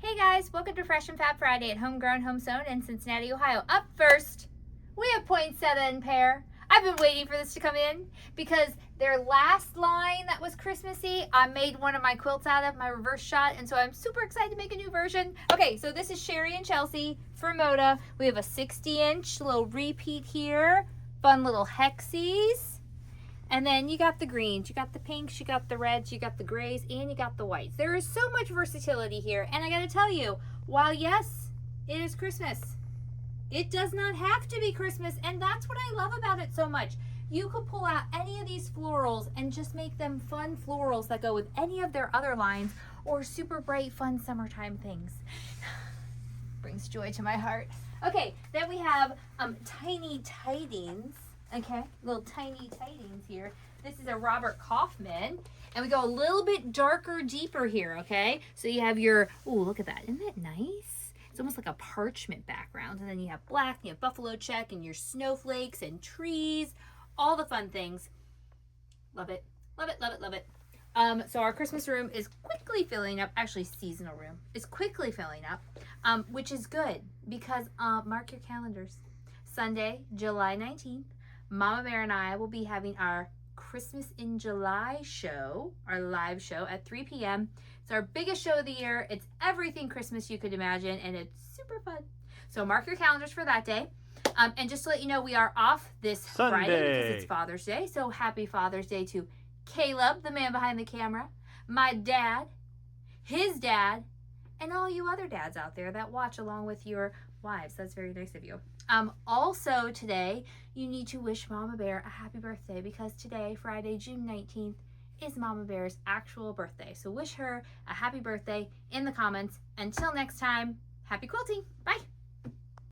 Hey guys, welcome to Fresh and Fab Friday at Homegrown Home Sewn in Cincinnati, Ohio. Up first, we have Poinsettia and Pear. I've been waiting for this to come in because their last line that was Christmassy, I made one of my quilts out of, my reverse shot, and so I'm super excited to make a new version. Okay, so this is Sherri and Chelsi for Moda. We have a 60-inch little repeat here, fun little hexies. And then you got the greens, you got the pinks, you got the reds, you got the grays, and you got the whites. There is so much versatility here. And I gotta tell you, while yes, it is Christmas, it does not have to be Christmas. And that's what I love about it so much. You could pull out any of these florals and just make them fun florals that go with any of their other lines or super bright, fun summertime things. Brings joy to my heart. Okay, then we have tiny Tidings. Okay, little tiny Tidings here. This is a Robert Kaufman, and we go a little bit darker, deeper here, okay? So you have your, oh, look at that. Isn't that nice? It's almost like a parchment background, and then you have black, and you have buffalo check, and your snowflakes, and trees, all the fun things. Love it, love it, love it, love it. So our Christmas room is quickly filling up, actually seasonal room is quickly filling up, which is good, because mark your calendars. Sunday, July 19th, Mama Bear and I will be having our Christmas in July show, our live show at 3 p.m. It's our biggest show of the year. It's everything Christmas you could imagine, and it's super fun. So mark your calendars for that day. And just to let you know, we are off this Sunday. Friday because it's Father's Day. So happy Father's Day to Caleb, the man behind the camera, my dad, his dad, and all you other dads out there that watch along with your wives. That's very nice of you. Also today, you need to wish Mama Bear a happy birthday because today, Friday, June 19th, is Mama Bear's actual birthday. So wish her a happy birthday in the comments. Until next time, happy quilting. Bye.